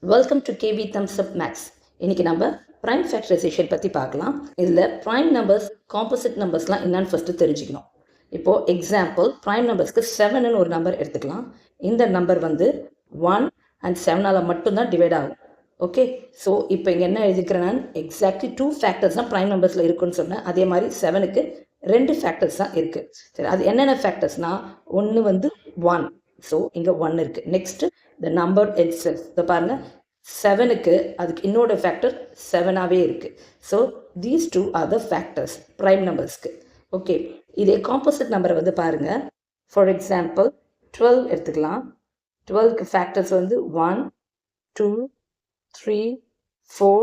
Welcome to KV thumbs up maths. இன்னைக்கு நம்ம prime factorisation பற்றி பார்க்கலாம். இதில் ப்ரைம் நம்பர்ஸ் காம்போசிட் நம்பர்ஸ்லாம் என்னன்னு ஃபஸ்ட்டு தெரிஞ்சுக்கணும். இப்போது எக்ஸாம்பிள் ப்ரைம் நம்பர்ஸ்க்கு 7ன்னு ஒரு நம்பர் எடுத்துக்கலாம். இந்த நம்பர் வந்து 1 and 7ஆல் மட்டும்தான் டிவைட் ஆகும். ஓகே, ஸோ இப்போ இங்கே என்ன எழுதிக்கிறேன், நான் எக்ஸாக்ட்லி 2 ஃபேக்டர்ஸ் தான் ப்ரைம் நம்பர்ஸில் இருக்குன்னு சொன்னேன். அதே மாதிரி 7க்கு 2 ஃபேக்டர்ஸ் தான் இருக்குது. சரி, அது என்னென்ன ஃபேக்டர்ஸ்னால் ஒன்று வந்து 1. ஸோ இங்கே 1 இருக்குது. Next the number itself. இதை பாருங்கள், 7க்கு அதுக்கு இன்னொரு ஃபேக்டர் 7ஆகவே இருக்குது. So these two are the factors prime நம்பர்ஸ்க்கு. ஓகே, இதே காம்போசிட் நம்பரை வந்து பாருங்கள். ஃபார் எக்ஸாம்பிள் 12 எடுத்துக்கலாம். 12க்கு ஃபேக்டர்ஸ் வந்து 1, 2, 3, 4,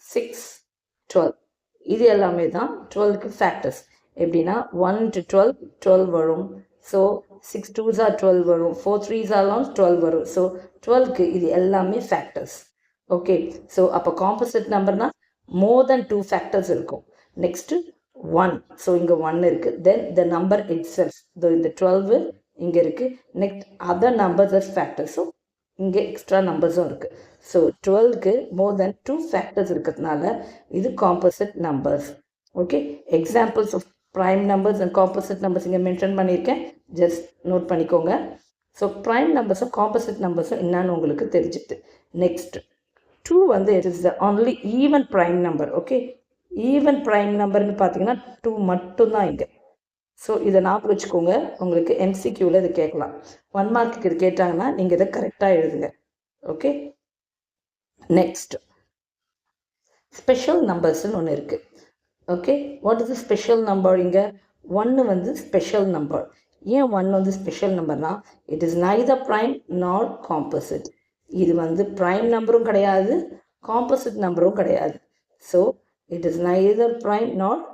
6, 12. இது எல்லாமே தான் 12க்கு ஃபேக்டர்ஸ். எப்படின்னா 1 into 12 12 வரும். ஸோ 6 2s are 12 வரும். 4 3s are 12 வரும். ஸோ 12க்கு இது எல்லாமே ஃபேக்டர்ஸ். ஓகே, ஸோ அப்போ காம்போசிட் நம்பர்னா மோர் தென் 2 ஃபேக்டர்ஸ் இருக்கும். நெக்ஸ்ட்டு 1. ஸோ இங்கே 1 இருக்குது. Then the number itself, இந்த 12 இங்கே இருக்குது. Next other numbers as factors. So இங்கே எக்ஸ்ட்ரா நம்பர்ஸும் இருக்குது. ஸோ 12க்கு மோர் தென் 2 ஃபேக்டர்ஸ் இருக்கிறதுனால இது composite numbers. Okay, examples of prime numbers and composite numbers இங்கே மென்ஷன் பண்ணியிருக்கேன், ஜஸ்ட் நோட் பண்ணிக்கோங்க. ஸோ ப்ரைம் நம்பர்ஸும் காம்போசிட் நம்பர்ஸும் என்னன்னு உங்களுக்கு தெரிஞ்சுது. நெக்ஸ்ட் 2 வந்து it is the only even prime number. Okay, even prime நம்பர்னு பார்த்தீங்கன்னா 2 மட்டும்தான் இங்கே. ஸோ இதை ஞாபகம் வச்சுக்கோங்க. உங்களுக்கு எம்சிக்யூவில் இது கேட்கலாம். 1 மார்க்குக்கு இது கேட்டாங்கன்னா நீங்கள் இதை கரெக்டாக எழுதுங்க. ஓகே, நெக்ஸ்ட் ஸ்பெஷல் நம்பர்ஸ்ன்னு ஒன்று இருக்குது. Okay, what is the special number? இங்கே 1 வந்து ஸ்பெஷல் நம்பர். ஏன் 1 வந்து ஸ்பெஷல் நம்பர்னா it is neither prime not composite. இது வந்து ப்ரைம் நம்பரும் கிடையாது, காம்போசிட் நம்பரும் கிடையாது. So it is neither prime not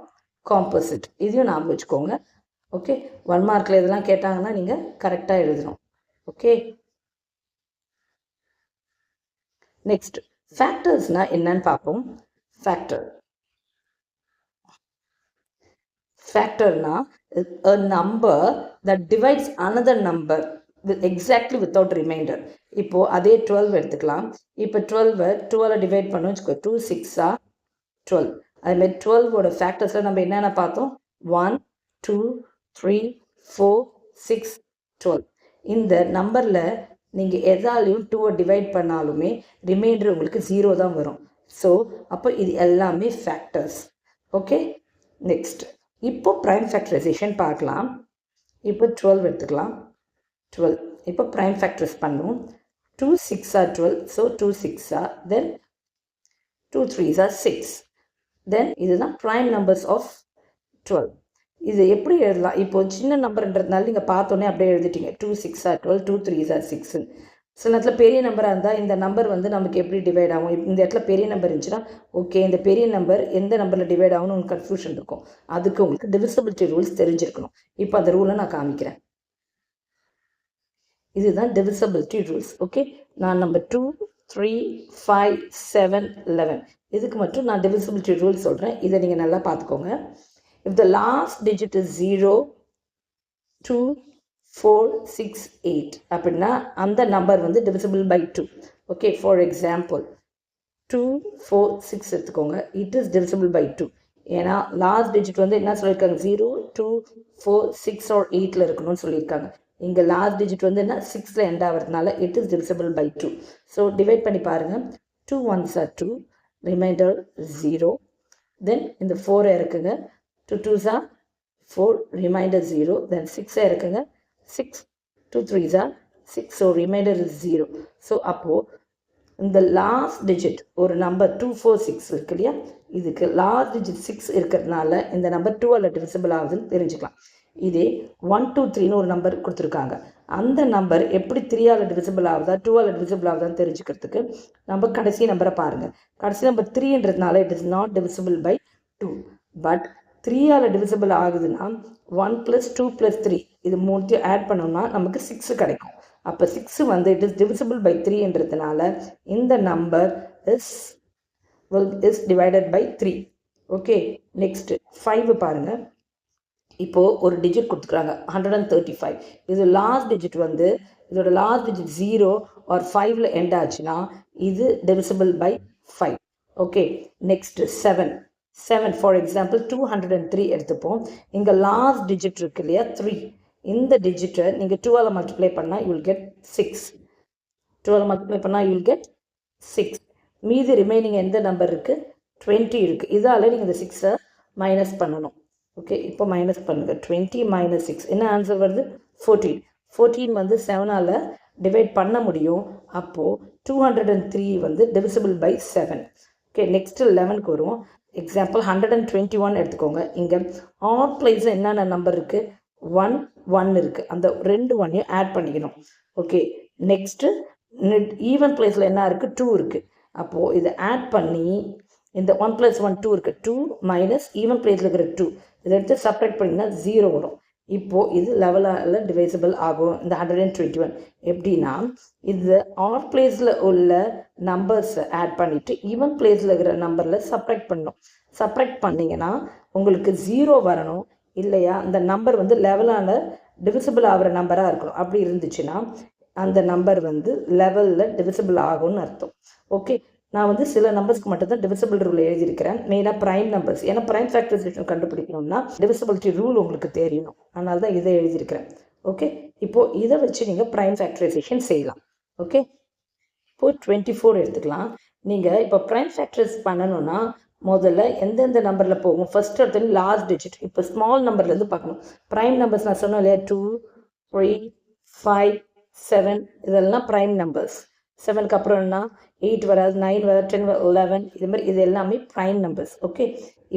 composite. இதையும் ஞாபகம் வச்சுக்கோங்க. ஓகே, 1 மார்க்கில் இதெல்லாம் கேட்டாங்கன்னா நீங்கள் கரெக்டாக எழுதணும். ஓகே, நெக்ஸ்ட் ஃபேக்டர்ஸ்னால் என்னன்னு பார்ப்போம். ஃபேக்டர்னா a number that divides another number exactly without remainder. இப்போ அதே 12 எடுத்துக்கலாம். இப்போ 12 2ஆல் டிவைட் பண்ணோம் வச்சுக்கோ. 2 6 12. அதுமாதிரி 12ஓட ஃபேக்டர்ஸில் நம்ம என்னென்ன பார்த்தோம்? 1 2 3 4 6 12. இந்த நம்பரில் நீங்கள் எதாலையும் 2வை டிவைட் பண்ணாலுமே ரிமைண்டர் உங்களுக்கு 0 தான் வரும். ஸோ அப்போ இது எல்லாமே ஃபேக்டர்ஸ். ஓகே, நெக்ஸ்ட் இப்போ ப்ரைம் ஃபேக்டரைசேஷன் பார்க்கலாம். இப்போ 12 எடுத்துக்கலாம். 12 இப்போ ப்ரைம் ஃபேக்டரைஸ் பண்ணுவோம். 2 6 12. ஸோ 2 6 தென் 2 3 6. தென் இதுதான் ப்ரைம் நம்பர்ஸ் ஆஃப் 12. இது எப்படி எழுதலாம்? இப்போ சின்ன நம்பர்ன்றதுனால நீங்கள் பார்த்தோன்னே அப்படியே எழுதிட்டீங்க. 2 6 12, 2 3 6. சில நேரத்தில் பெரிய நம்பராக இருந்தால் இந்த நம்பர் வந்து நமக்கு எப்படி டிவைட் ஆகும்? இந்த இடத்துல பெரிய நம்பர் இருந்துச்சுன்னா ஓகே, இந்த பெரிய நம்பர் எந்த நம்பரில் டிவைட் ஆகும்னு உங்களுக்கு கன்ஃபியூஷன் இருக்கும். அதுக்கு உங்களுக்கு டிவிசிபிலிட்டி ரூல்ஸ் தெரிஞ்சிருக்கணும். இப்போ அந்த ரூலை நான் காமிக்கிறேன். இதுதான் டிவிசிபிலிட்டி ரூல்ஸ். ஓகே, நான் நம்பர் 2 3 5 7 11 இதுக்கு மட்டும் நான் டிவிசிபிலிட்டி ரூல்ஸ் சொல்கிறேன். இதை நீங்கள் நல்லா பார்த்துக்கோங்க. If the last digit is 0, 2, 4, 6, 8 அப்படின்னா அந்த நம்பர் வந்து divisible by 2. Okay, for example 2 4 6 எடுத்துக்கோங்க. It is divisible by 2. ஏன்னா லாஸ்ட் டிஜிட் வந்து என்ன சொல்லியிருக்காங்க? 0 2 4 6 or 8ல் இருக்கணும்னு சொல்லியிருக்காங்க. இங்கே லாஸ்ட் டிஜிட் வந்து என்ன 6ல் எண்ட் ஆகிறதுனால it is divisible by 2. So divide பண்ணி பாருங்கள். 2 1s are 2, ரிமைண்டர் 0. தென் இந்த 4 இருக்குங்க. 2 2s are 4, remainder 0. Then 6 இருக்குங்க. 6 2 3s are 6. So remainder is 0. So அப்போ இந்த லாஸ்ட் டிஜிட் ஒரு நம்பர் 2 4 6 இருக்கு இல்லையா, இதுக்கு லாஸ்ட் டிஜிட் 6 இருக்கிறதுனால இந்த நம்பர் 2ஆல் டிவிசிபிள் ஆகுதுன்னு தெரிஞ்சுக்கலாம். இதே 1 2 3ன்னு ஒரு நம்பர் கொடுத்துருக்காங்க. அந்த நம்பர் எப்படி 3ஆல் டிவிசிபிள் ஆகுதா 2ஆல் டிவிசிபிள் ஆகுதான்னு தெரிஞ்சுக்கிறதுக்கு நம்ம கடைசி நம்பரை பாருங்கள். கடைசி நம்பர் 3ன்றதுனால it is not divisible by 2. But 3ஆல் டிவிசிபிள் ஆகுதுன்னா 1 + 2 + 3 இது மூணுத்தையும் ஆட் பண்ணோம்னா நமக்கு 6 கிடைக்கும். அப்போ 6 வந்து இட் இஸ் டிவிசிபிள் பை 3ன்றதுனால இந்த number is divided by 3. Okay, next 5 பாருங்கள். இப்போது ஒரு டிஜிட் கொடுத்துக்கிறாங்க 135. இது லாஸ்ட் டிஜிட் வந்து இதோட லாஸ்ட் டிஜிட் 0 or 5ல் எண்ட் ஆச்சுன்னா இது divisible by 5. Okay, next 7. 7 for example 203 எடுத்துப்போம். இங்க last digit இருக்கு இல்லையா 3. இந்த digit நீங்க 2 ஆல multiply பண்ணா you will get 6. 2 ஆல multiply பண்ணா you will get 6. மீதி ரிமைனிங் எந்த நம்பர் இருக்கு 20 இருக்கு. இதால நீங்க இந்த 6 மைனஸ் பண்ணணும். ஓகே, இப்போ மைனஸ் பண்ணுங்க. 20 minus 6 என்ன ஆன்சர் வருது 14. 14 வந்து 7 ஆல டிவைட் பண்ண முடியும். அப்போ 203 வந்து divisible by 7. ஓகே, நெக்ஸ்ட் 11க்கு வருவோம். எக்ஸாம்பிள் 121 எடுத்துக்கோங்க. இங்க ஆட் பிளேஸ்ல என்னென்ன நம்பர் இருக்கு 1 1 இருக்கு. அந்த ரெண்டு 1ஐயும் ஆட் பண்ணிக்கணும். ஓகே, நெக்ஸ்ட் ஈவன் பிளேஸ்ல என்ன இருக்கு 2 இருக்கு. அப்போ இதை ஆட் பண்ணி இந்த 1 + 1 2 இருக்கு. 2 மைனஸ் ஈவன் பிளேஸ்ல இருக்கிற 2 இதை எடுத்து சப்ராக்ட் பண்ணிங்கன்னா 0 வரும். இப்போ இது லெவலால் டிவைசிபிள் ஆகும். இந்த 121 எப்படின்னா இது ஆட் பிளேஸில் உள்ள நம்பர்ஸை ஆட் பண்ணிவிட்டு ஈவன் பிளேஸில் இருக்கிற நம்பரில் சப்ராக்ட் பண்ணணும். சப்ராக்ட் பண்ணிங்கன்னா உங்களுக்கு 0 வரணும். இல்லையா அந்த நம்பர் வந்து லெவலால் டிவிசிபிள் ஆகிற நம்பராக இருக்கணும். அப்படி இருந்துச்சுன்னா அந்த நம்பர் வந்து லெவலில் டிவிசிபிள் ஆகும்னு அர்த்தம். ஓகே, நான் வந்து சில நம்பர்ஸ்க்கு மட்டும் தான் டிவிசிபிள் ரூல் எழுதியிருக்கிறேன். மெயினாக ப்ரைம் நம்பர்ஸ், ஏன்னா ப்ரைம் ஃபேக்டரைசேஷன் கண்டுபிடிக்கணும்னா டிவிசிபிலிட்டி ரூல் உங்களுக்கு தெரியணும். அதனால தான் இதை எழுதியிருக்கிறேன். ஓகே, இப்போது இதை வச்சு நீங்கள் ப்ரைம் ஃபேக்டரைசேஷன் செய்யலாம். ஓகே, இப்போது 24 எடுத்துக்கலாம். நீங்கள் இப்போ ப்ரைம் ஃபேக்டரைஸ் பண்ணணும்னா முதல்ல எந்தெந்த நம்பரில் போகும் ஃபர்ஸ்ட் எடுத்து லாஸ்ட் டிஜிட். இப்போ ஸ்மால் நம்பர்லேருந்து பார்க்கணும். ப்ரைம் நம்பர்ஸ் நான் சொன்னேன் இல்லையா 2 3 5 7 இதெல்லாம் ப்ரைம் நம்பர்ஸ். 7க்கு அப்புறம் என்ன 8 வராது, 9 வராது, 10 11 இது மாதிரி இது எல்லாமே ப்ரைம் நம்பர்ஸ். ஓகே,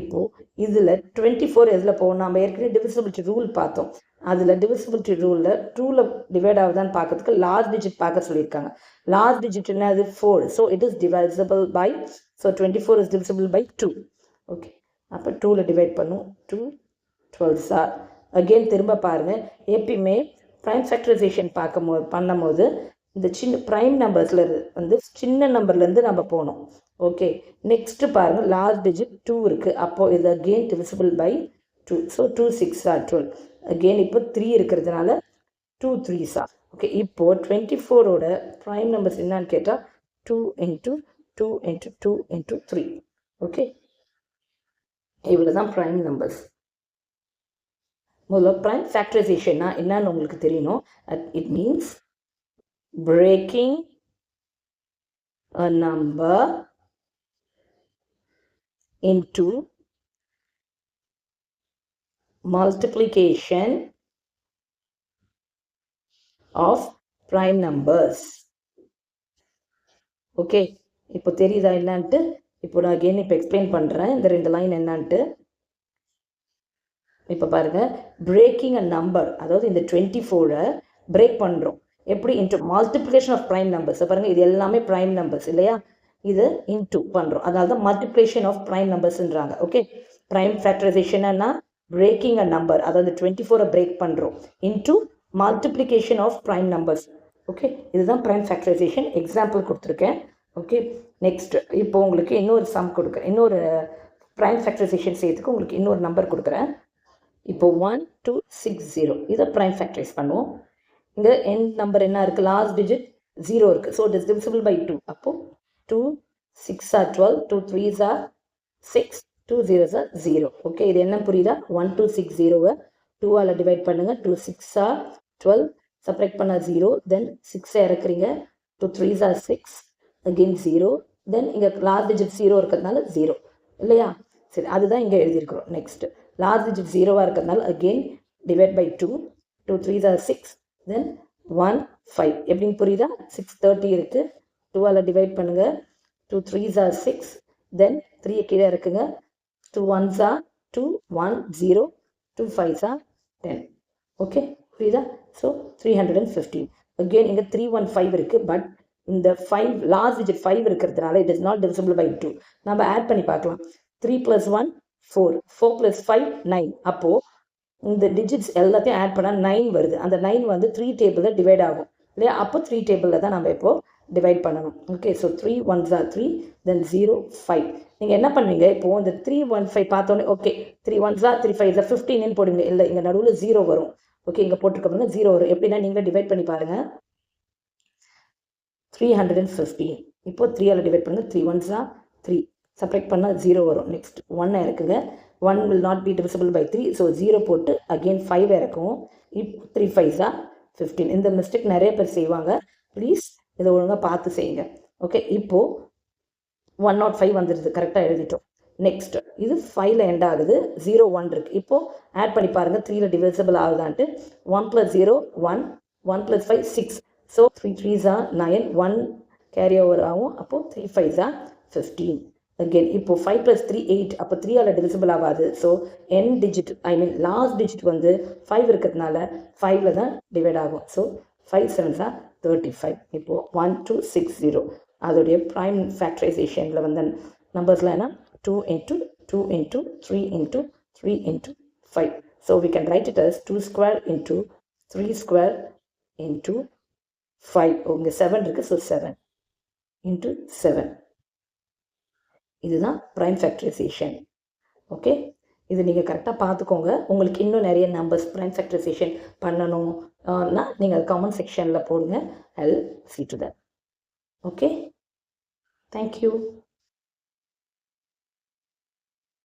இப்போது இதில் 24 எதில் போகும்? நம்ம ஏற்கனவே டிவிசிபிலிட்டி ரூல் பார்த்தோம். அதில் டிவிசிபிலிட்டி ரூலில் 2ல் டிவைட் ஆகுதான்னு பார்க்கறதுக்கு லாஸ்ட் டிஜிட் பார்க்க சொல்லியிருக்காங்க. லாஸ்ட் டிஜிட் என்ன அது 4. So it is divisible by, so 24 is divisible by 2. Okay, அப்போ 2ல் டிவைட் பண்ணும். 2 12 சார். அகெயின் திரும்ப பாருங்கள், எப்பயுமே ப்ரைம் ஃபேக்டரைசேஷன் பண்ணும்போது இந்த சின்ன ப்ரைம் நம்பர்ஸில் வந்து சின்ன நம்பர்லேருந்து நம்ம போகணும். ஓகே, நெக்ஸ்ட்டு பாருங்கள் லாஸ்ட் டிஜிட் 2 இருக்குது. அப்போது இது again divisible by 2. So 2 6 are 12. Again இப்போ 3 இருக்கிறதுனால 2 3s ஆர். ஓகே, இப்போது 24ஓட ப்ரைம் நம்பர்ஸ் என்னன்னு கேட்டால் 2 × 2 × 2 × 3. ஓகே, இவ்வளோ தான் ப்ரைம் நம்பர்ஸ். முதல்ல ப்ரைம் ஃபேக்டரைசேஷன்னா என்னன்னு உங்களுக்கு தெரியணும். It means breaking a number into multiplication of prime numbers. Okay, இப்போ தெரியுதா என்னன்ட்டு? இப்போ நான் அகெயின் இப்போ எக்ஸ்பிளைன் பண்ணுறேன் இந்த 2 லைன் என்னன்ட்டு. இப்போ பாருங்கள், பிரேக்கிங் அ நம்பர், அதாவது இந்த 24 பிரேக் பண்ணுறோம். எப்படி? Into multiplication of prime numbers. பாருங்கள், இது எல்லாமே ப்ரைம் நம்பர்ஸ் இல்லையா? இது இன்ட்டு பண்ணுறோம். அதனால தான் மல்டிப்ளிகேஷன் ஆஃப் ப்ரைம் நம்பர்ஸ்ன்றாங்க. ஓகே, ப்ரைம் ஃபேக்டரைசேஷன்னா பிரேக்கிங் அ நம்பர், அதாவது 24 பிரேக் பண்ணுறோம் into multiplication of prime numbers. Okay, இதுதான் ப்ரைம் ஃபேக்டரைசேஷன். எக்ஸாம்பிள் கொடுத்துருக்கேன். ஓகே, நெக்ஸ்ட் இப்போ உங்களுக்கு இன்னொரு சம் கொடுக்குறேன். இன்னொரு ப்ரைம் ஃபேக்டரைசேஷன் செய்யறதுக்கு உங்களுக்கு இன்னொரு நம்பர் கொடுக்குறேன். இப்போ 1 2 6 0 இதை ப்ரைம் ஃபேக்டரைஸ் பண்ணுவோம். இங்கே எண்ட் நம்பர் என்ன இருக்குது? லாஸ்ட் டிஜிட் 0 இருக்குது. So it is divisible by 2. அப்போது 2 6 are 12, 2 3s are 6, 2 0s R 0. Okay, இது என்ன புரியுதா? 1 2 6 0வை 2ஆல் டிவைட் பண்ணுங்கள். 2 6 ஆர் 12, சப்ராக்ட் பண்ணால் 0, தென் 6 இறக்குறீங்க. 2 3s ஆர் 6, அகெயின் 0, தென் இங்கே லாஸ்ட் டிஜிட் 0 இருக்கிறதுனால 0 இல்லையா? சரி, அதுதான் இங்கே எழுதியிருக்கிறோம். நெக்ஸ்ட் லாஸ்ட் டிஜிட் 0வாக இருக்கிறதுனால again divide by 2, 2 3s are 6, then 1 5. எப்படின்னு புரியுதா? 6 30 இருக்குது. 2ஆல் டிவைட் பண்ணுங்கள். 2 3s ஆர் 6, தென் 3 கீழே இருக்குங்க. 2 1s are 2, 1 0, 2 5s are 10. Okay, புரியுதா? ஸோ 315. அகெயின் இங்கே 3 1 5 இருக்குது. பட் இந்த 5 லாஸ்ட் டிஜிட் 5 இருக்கிறதுனால it is not divisible by 2. நம்ம ஆட் பண்ணி பார்க்கலாம். 3 + 1 4, 4 + 5 9. அப்போது இந்த டிஜிட்ஸ் எல்லாத்தையும் ஆட் பண்ணால் 9 வருது. அந்த 9 வந்து 3 டேபிளில் டிவைட் ஆகும் இல்லையா? அப்போ 3 டேபிளில் தான் நம்ம இப்போது டிவைட் பண்ணணும். ஓகே, ஸோ 3 1s ஆர் 3, தென் 0 5. நீங்கள் என்ன பண்ணுவீங்க? இப்போது இந்த 3 1 5 பார்த்தோன்னே okay 3 1s R 3 5s R 15 போடுவீங்க. இல்லை, இங்கே நடுவில் 0 வரும். ஓகே, இங்கே போட்டிருக்க பாருங்க 0 வரும். எப்படின்னா நீங்களே டிவைட் பண்ணி பாருங்கள். 315. இப்போ 3ஆல் டிவைட் பண்ணுங்கள். 3 1s are 3. சப்ராக்ட் பண்ணால் 0 வரும். நெக்ஸ்ட் 1 இருக்குங்க. 1 will not be divisible by 3. So 0 போட்டு அகெயின் 5 இருக்கும். இப்போ 3 5s are 15. இந்த மிஸ்டேக் நிறைய பேர் செய்வாங்க. ப்ளீஸ் இதை ஒழுங்காக பார்த்து செய்யுங்க. ஓகே, இப்போது 105 வந்துடுது. கரெக்டாக எழுதிட்டோம். நெக்ஸ்ட் இது 5ல் எண்ட் ஆகுது. 0 1 இருக்குது. இப்போது ஆட் பண்ணி பாருங்கள் 3ல் டிவிசிபிள் ஆகுதான்ட்டு. 1 + 0 1, 1 + 5 6. So 3 3s are 9, 1 carry over ஆகும். அப்போது 3 5s are 15. அகெயின் இப்போ 5 + 3 8. அப்போ 3ஆல் டிவிசிபிள் ஆகாது. ஸோ என் டிஜிட் லாஸ்ட் டிஜிட் வந்து 5 இருக்கிறதுனால 5ல் தான் டிவைட் ஆகும். So 5 7s are 35. இப்போது 1 2 6 0. அதோடைய ப்ரைம் ஃபேக்டரைசேஷனில் வந்த நம்பர்ஸ்லாம் என்ன? 2 × 2 × 3 × 3 × 5. So we can write it as 2 square × 3 square × 5. இங்கே 7 இருக்குது. ஸோ 7 × 7. இதுதான் ப்ரைம் ஃபேக்டரைசேஷன். ஓகே, இது நீங்கள் கரெக்டாக பார்த்துக்கோங்க. உங்களுக்கு இன்னும் நிறைய நம்பர்ஸ் ப்ரைம் ஃபேக்டரைசேஷன் பண்ணணும்னா நீங்கள் அது கமெண்ட் செக்ஷனில் போடுங்க. I'll see to that. Okay, thank you.